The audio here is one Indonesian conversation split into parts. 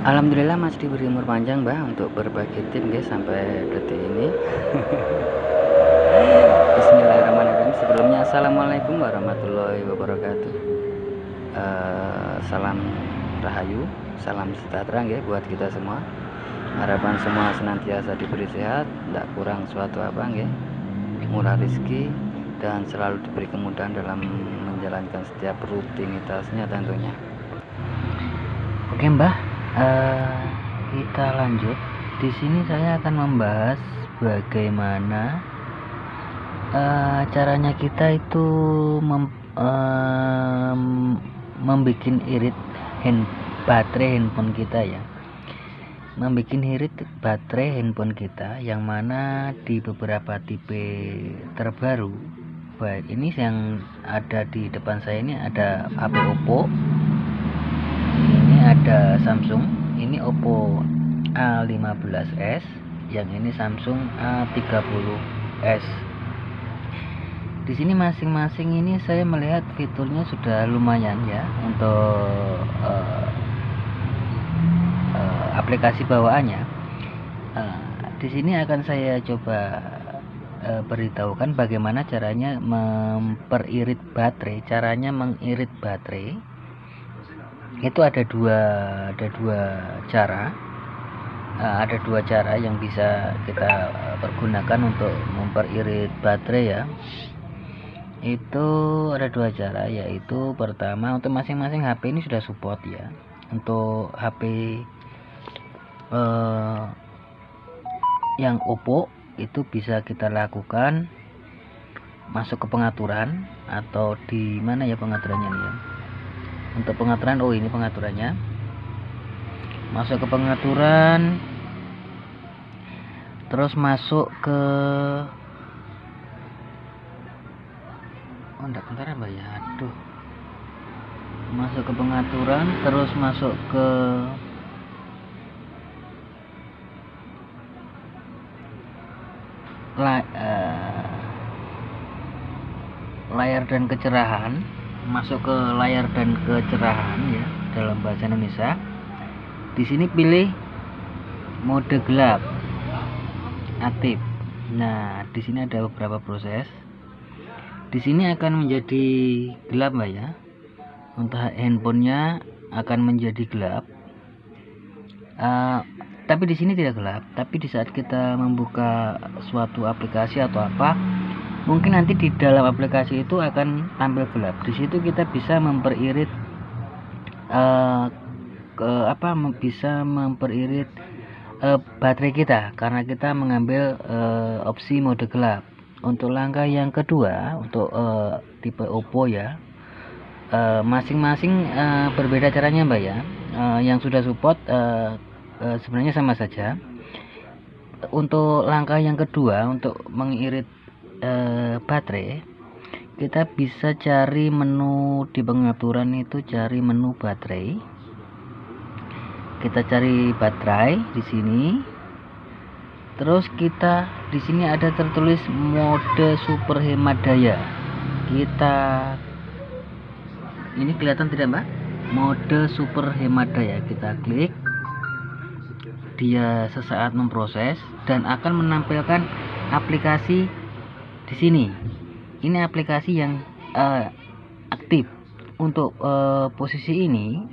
Alhamdulillah Mas diberi umur panjang Mbah untuk berbagi tim guys sampai detik ini. Bismillahirrahmanirrahim. Sebelumnya assalamualaikum warahmatullahi wabarakatuh. Salam rahayu, salam sejahtera ya buat kita semua. Harapan semua senantiasa diberi sehat, tidak kurang suatu apa ya, murah rezeki dan selalu diberi kemudahan dalam menjalankan setiap rutinitasnya tentunya. Oke Mbah, kita lanjut. Di sini saya akan membahas bagaimana caranya kita itu membuat irit baterai handphone kita ya. Membuat irit baterai handphone kita yang mana di beberapa tipe terbaru. Baik, ini yang ada di depan saya ini ada HP Oppo. Ini ada Samsung, ini Oppo A15s, yang ini Samsung A30s. Di sini masing-masing ini saya melihat fiturnya sudah lumayan ya untuk aplikasi bawaannya. Di sini akan saya coba beritahukan bagaimana caranya memperirit baterai. Caranya mengirit baterai itu ada dua cara. Ada dua cara yang bisa kita pergunakan untuk memperirit baterai ya. Itu ada dua cara, yaitu pertama untuk masing-masing HP ini sudah support ya. Untuk HP yang Oppo itu bisa kita lakukan masuk ke pengaturan, atau di mana ya pengaturannya nih ya. Untuk pengaturan, ini pengaturannya, masuk ke pengaturan, terus masuk ke bentar ya Mbak ya, masuk ke pengaturan, terus masuk ke layar dan kecerahan, masuk ke layar dan kecerahan ya dalam bahasa Indonesia. Di sini pilih mode gelap aktif. Nah, di sini ada beberapa proses. Di sini akan menjadi gelap Mbak ya. Untuk handphonenya akan menjadi gelap. Tapi di sini tidak gelap. Tapi di saat kita membuka suatu aplikasi atau apa, mungkin nanti di dalam aplikasi itu akan tampil gelap. Di situ kita bisa memperirit bisa memperirit baterai kita karena kita mengambil opsi mode gelap. Untuk langkah yang kedua, untuk tipe Oppo ya, masing-masing berbeda caranya Mbak ya. Yang sudah support sebenarnya sama saja. Untuk langkah yang kedua, untuk mengirit baterai, kita bisa cari menu di pengaturan, itu cari menu baterai. Kita cari baterai di sini. Terus kita di sini ada tertulis mode super hemat daya. Ini kelihatan tidak Mbak? Mode super hemat daya. Kita klik. Dia sesaat memproses dan akan menampilkan aplikasi di sini. Ini aplikasi yang aktif. Untuk posisi ini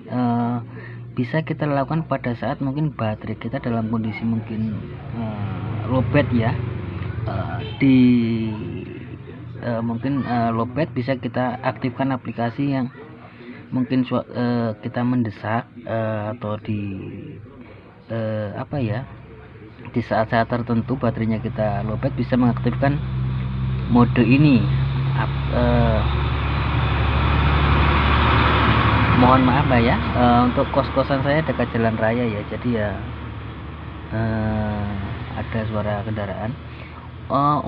bisa kita lakukan pada saat mungkin baterai kita dalam kondisi mungkin lowbat ya. Mungkin lowbat, bisa kita aktifkan aplikasi yang mungkin kita mendesak atau di saat-saat tertentu baterainya kita lowbat, bisa mengaktifkan mode ini. Mohon maaf Mbak ya, untuk kos-kosan saya dekat jalan raya ya, jadi ya ada suara kendaraan.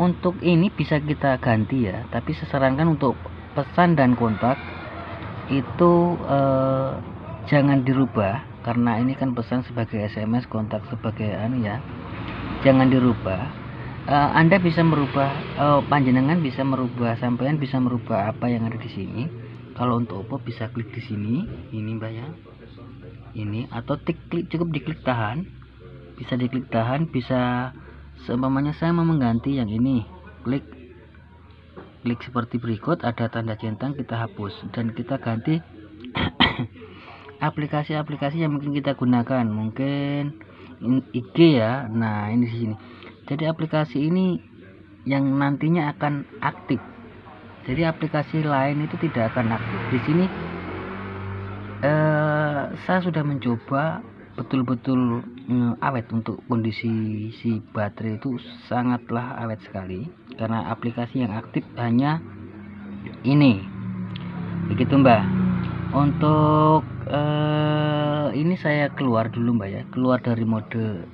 Untuk ini bisa kita ganti ya, tapi saya sarankan untuk pesan dan kontak itu jangan dirubah, karena ini kan pesan sebagai SMS, kontak sebagai jangan dirubah. Anda bisa merubah, panjenengan bisa merubah, sampean bisa merubah apa yang ada di sini. Kalau untuk Oppo bisa klik di sini, ini Mbak ya. ini, atau cukup diklik tahan, bisa diklik tahan, bisa seumpamanya saya mau mengganti yang ini, klik seperti berikut, ada tanda centang, kita hapus dan kita ganti aplikasi-aplikasi yang mungkin kita gunakan, mungkin IG ya. Nah, ini di sini. Jadi aplikasi ini yang nantinya akan aktif. Jadi aplikasi lain itu tidak akan aktif. Di sini saya sudah mencoba betul-betul awet. Untuk kondisi si baterai itu sangatlah awet sekali, karena aplikasi yang aktif hanya ini. Begitu Mbak. Untuk ini saya keluar dulu Mbak ya, keluar dari mode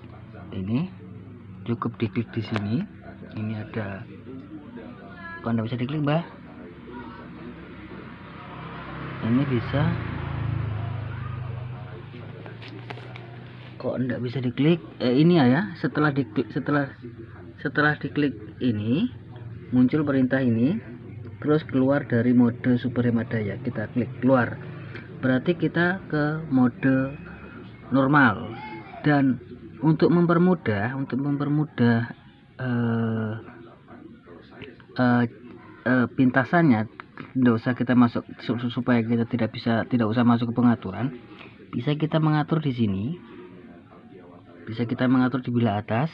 ini. Cukup diklik di sini. Ini ada, kok anda bisa diklik Mbak, ini bisa, kok enggak bisa diklik, ini ya, setelah diklik, setelah diklik ini muncul perintah ini, terus keluar dari mode super hemat daya, kita klik keluar, berarti kita ke mode normal. Dan untuk mempermudah pintasannya, tidak usah kita masuk, supaya kita tidak usah masuk ke pengaturan, bisa kita mengatur di sini, bisa kita mengatur di bilah atas.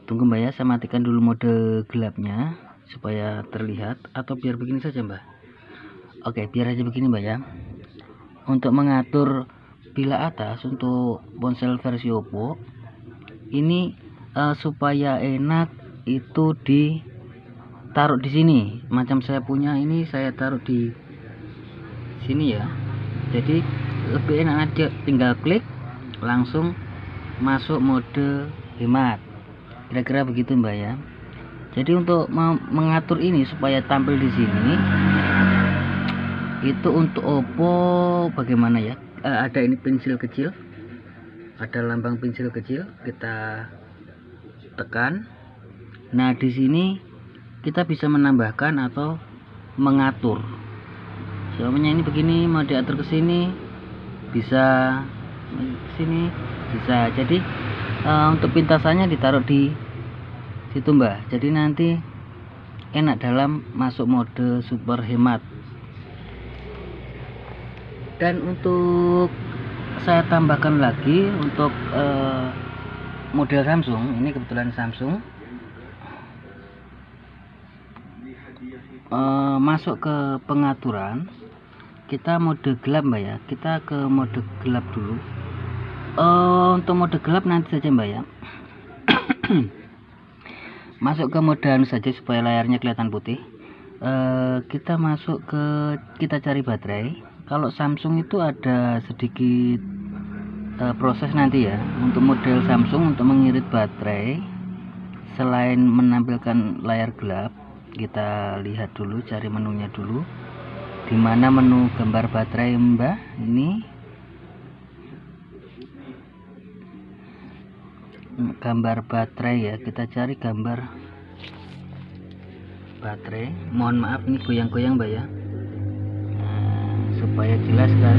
Tunggu Mbak ya, saya matikan dulu mode gelapnya supaya terlihat, atau biar begini saja Mbak. Oke, biar aja begini Mbak ya. Untuk mengatur bilah atas untuk ponsel versi Oppo ini, supaya enak itu ditaruh di sini. Macam saya punya ini, saya taruh di sini ya. Jadi lebih enak aja, tinggal klik langsung masuk mode hemat. Kira-kira begitu Mbak ya. Jadi untuk mengatur ini supaya tampil di sini, itu untuk Oppo bagaimana ya? Ada ini pensil kecil, ada lambang pensil kecil, kita tekan. Nah, di sini kita bisa menambahkan atau mengatur. Soalnya ini begini, mau diatur ke sini bisa, ke sini bisa. Jadi untuk pintasannya ditaruh di situ Mbak. Jadi nanti enak dalam masuk mode super hemat. Dan untuk saya tambahkan lagi untuk model Samsung, ini kebetulan Samsung, masuk ke pengaturan, kita mode gelap Mbak ya, kita ke mode gelap dulu. Untuk mode gelap nanti saja Mbak ya. Masuk ke mode anu saja supaya layarnya kelihatan putih. Kita masuk ke, kita cari baterai. Kalau Samsung itu ada sedikit proses nanti ya. Untuk model Samsung, untuk mengirit baterai, selain menampilkan layar gelap, kita lihat dulu, cari menunya dulu. Dimana menu gambar baterai Mbak? Ini gambar baterai ya, kita cari gambar baterai. Mohon maaf ini goyang-goyang Mbak ya, supaya jelas kan.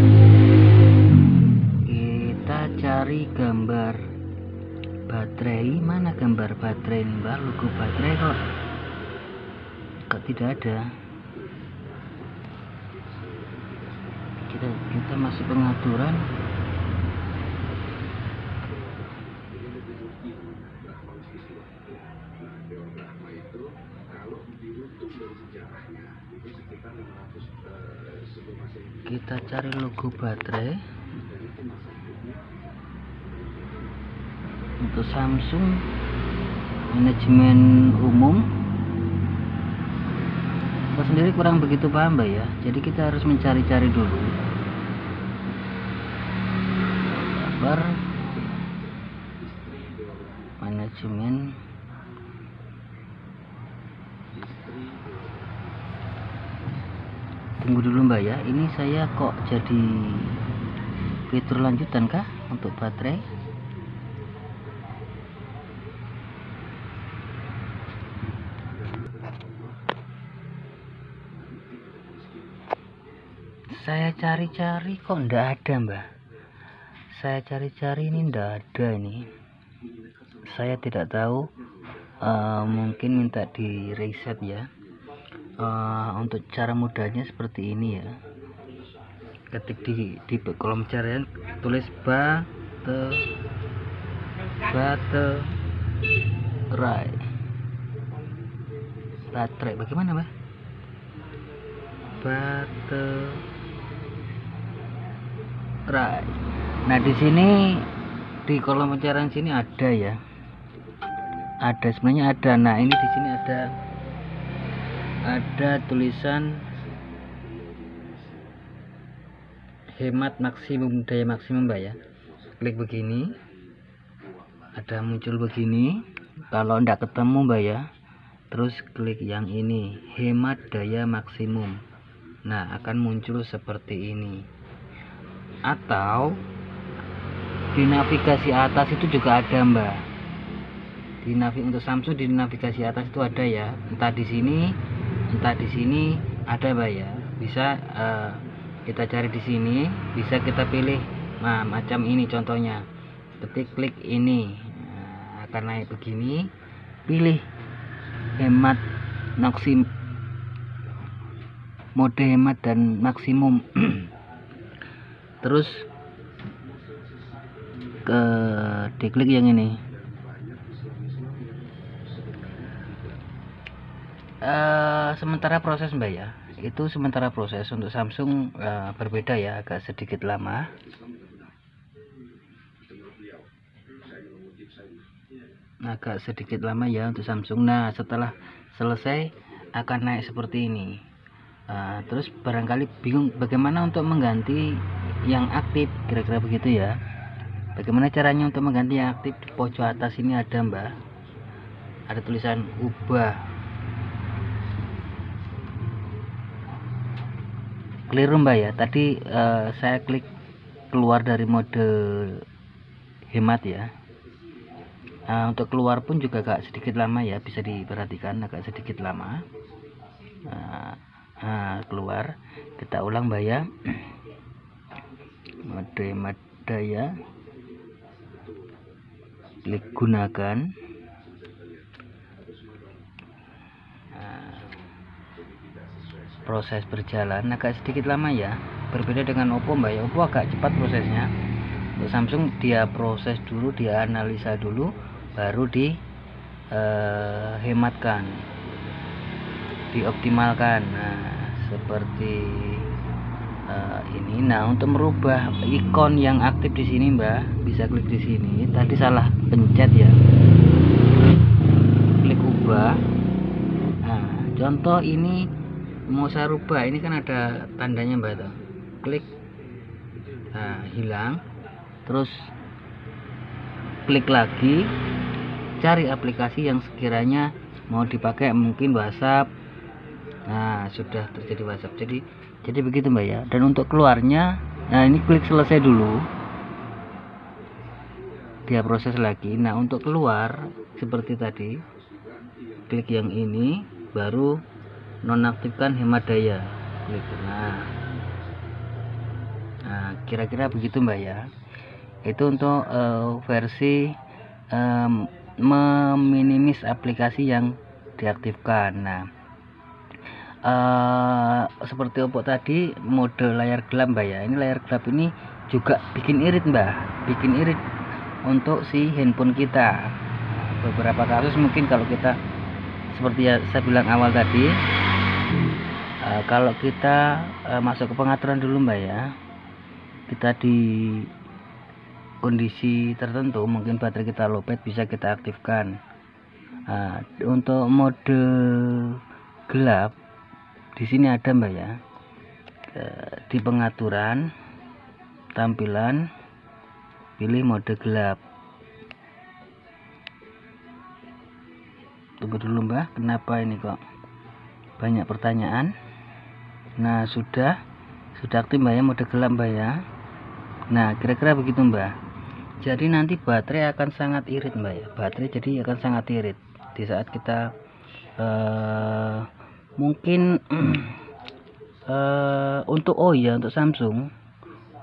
Kita cari gambar baterai, mana gambar baterai ini Mbak? Logo baterai kok tidak ada. Kita masuk pengaturan, kita cari logo baterai. Untuk Samsung manajemen umum, saya sendiri kurang begitu paham Mbak ya, jadi kita harus mencari-cari dulu. Sabar, manajemen, tunggu dulu Mbak ya, ini saya kok jadi fitur lanjutan kah untuk baterai? Saya cari-cari kok ndak ada Mbak. saya cari-cari ini ndak ada ini. Saya tidak tahu, mungkin minta di reset ya. Untuk cara mudahnya seperti ini ya. Ketik di kolom pencarian tulis baterai. Bagaimana, Mbak? Baterai. Nah, di sini di kolom pencarian sini ada ya. Sebenarnya ada. Nah, ini di sini ada tulisan hemat maksimum, daya maksimum, Mbak ya. Klik begini, ada muncul begini. Kalau ndak ketemu, Mbak ya, terus klik yang ini, hemat daya maksimum. Nah, akan muncul seperti ini. Atau di navigasi atas itu juga ada, Mbak. Untuk Samsung di navigasi atas itu ada ya. Entah di sini ada, Mbak ya. Bisa kita cari di sini, bisa kita pilih. Nah, macam ini contohnya. Klik ini, akan naik begini. Pilih hemat maksimum, mode hemat dan maksimum. Terus diklik yang ini. Sementara proses, Mbak ya, itu sementara proses. Untuk Samsung berbeda ya, agak sedikit lama. Ya untuk Samsung. Nah, setelah selesai akan naik seperti ini. Terus barangkali bingung bagaimana untuk mengganti yang aktif, kira-kira begitu ya. Bagaimana caranya untuk mengganti yang aktif? Di pojok atas ini ada, Mbak, ada tulisan ubah. Keliru, Mbak ya, tadi saya klik keluar dari mode hemat ya. Untuk keluar pun juga agak sedikit lama ya, bisa diperhatikan agak sedikit lama. Keluar, kita ulang, Mbak ya. Mode hemat daya, klik gunakan. Proses berjalan agak sedikit lama ya, berbeda dengan Oppo, Mbak ya. Oppo agak cepat prosesnya. Untuk Samsung dia proses dulu, dia analisa dulu, baru hematkan, dioptimalkan. Nah, seperti ini. Nah, untuk merubah ikon yang aktif di sini, Mbak, bisa klik di sini. Tadi salah pencet ya, klik ubah. Nah, contoh ini mau saya rubah, ini kan ada tandanya, Mbak tuh. Klik, hilang. Terus klik lagi, cari aplikasi yang sekiranya mau dipakai, mungkin WhatsApp. Nah, sudah terjadi WhatsApp. Jadi begitu, Mbak ya. Dan untuk keluarnya, nah ini klik selesai dulu, dia proses lagi. Nah, untuk keluar seperti tadi, klik yang ini, baru nonaktifkan hemat daya. Klik. Nah, kira-kira begitu, Mbak ya. Itu untuk versi meminimis aplikasi yang diaktifkan. Nah, seperti Oppo tadi mode layar gelap, Mbak ya. Ini layar gelap ini juga bikin irit, Mbak, bikin irit untuk si handphone kita. Beberapa kasus mungkin kalau kita seperti yang saya bilang awal tadi, kalau kita masuk ke pengaturan dulu, Mbak ya, kita di kondisi tertentu mungkin baterai kita lowbat, bisa kita aktifkan. Untuk mode gelap di sini ada, Mbak ya, di pengaturan tampilan, pilih mode gelap. Tunggu dulu, Mbak, kenapa ini kok banyak pertanyaan. Nah, sudah aktif, Mbak ya, mode gelap, Mbak ya. Nah, kira-kira begitu, Mbak. Jadi nanti baterai akan sangat irit, Mbak ya. Baterai jadi akan sangat irit di saat kita mungkin untuk Samsung,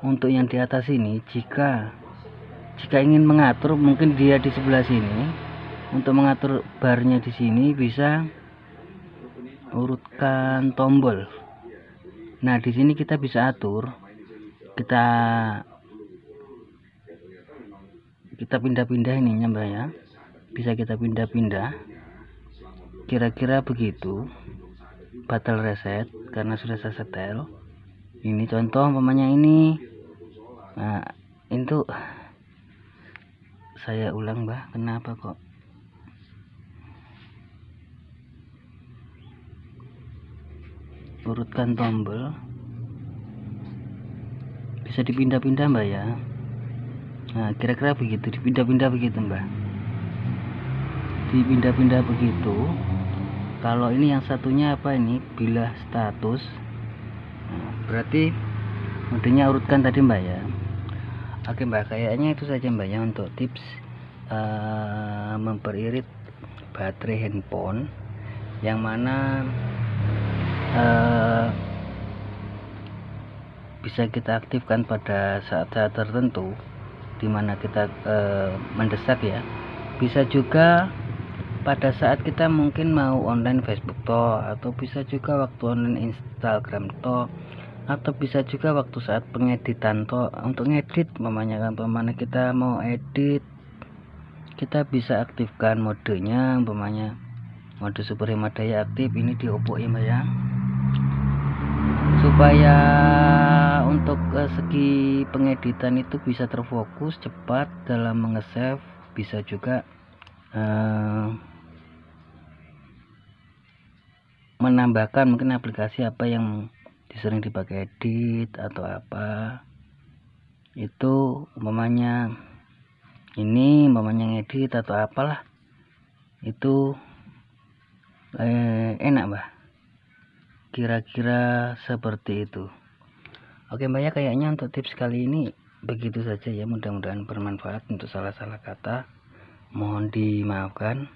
untuk yang di atas ini, jika jika ingin mengatur, mungkin dia di sebelah sini. Untuk mengatur barnya di sini bisa urutkan tombol. Nah, di sini kita bisa atur, kita pindah-pindah ininya Mbak ya, bisa kita pindah-pindah, kira-kira begitu. Batal reset karena sudah saya setel. Ini contoh umpamanya ini. Nah, itu saya ulang Mbak, kenapa kok urutkan tombol, bisa dipindah-pindah Mbak ya. Nah, kira-kira begitu, dipindah-pindah begitu Mbak, dipindah-pindah begitu. Kalau ini yang satunya apa ini, bilah status. Nah, berarti modenya urutkan tadi Mbak ya. Oke Mbak, kayaknya itu saja Mbak ya untuk tips memperirit baterai handphone, yang mana bisa kita aktifkan pada saat-saat tertentu dimana kita mendesak ya. Bisa juga pada saat kita mungkin mau online Facebook toh, atau bisa juga waktu online Instagram toh, atau bisa juga waktu saat pengeditan toh. Untuk ngedit mamanya kan, pemana kita mau edit, kita bisa aktifkan modenya, umpamanya mode super hemat daya aktif ini di Oppo ya Mbak ya, supaya untuk segi pengeditan itu bisa terfokus cepat dalam menge-save. Bisa juga menambahkan mungkin aplikasi apa yang sering dipakai edit atau apa, itu umpamanya ini umpamanya ngedit atau apalah, itu enak Mbak, kira-kira seperti itu. Oke Mbak ya, kayaknya untuk tips kali ini begitu saja ya, mudah-mudahan bermanfaat. Untuk salah-salah kata mohon dimaafkan.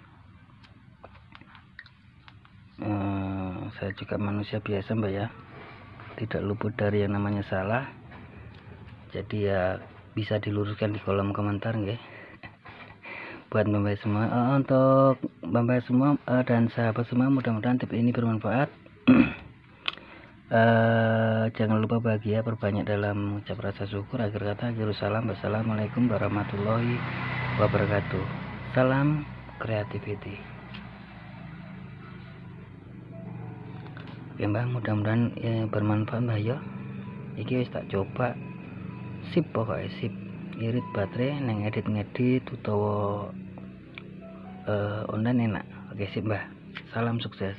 Saya juga manusia biasa Mbak ya, tidak luput dari yang namanya salah, jadi ya bisa diluruskan di kolom komentar nggih. Buat Mbak semua, untuk Mbak semua dan sahabat semua, mudah-mudahan tips ini bermanfaat. Jangan lupa bahagia, perbanyak dalam mengucap rasa syukur. Akhir kata, salam, wassalamualaikum warahmatullahi wabarakatuh. Salam creativity. Oke Mbak, mudah-mudahan bermanfaat Mbak ya. Iki wis tak coba, sip pokoknya sip. Irit baterai neng edit-ngedit utawa online enak. Oke sip Mbak, salam sukses.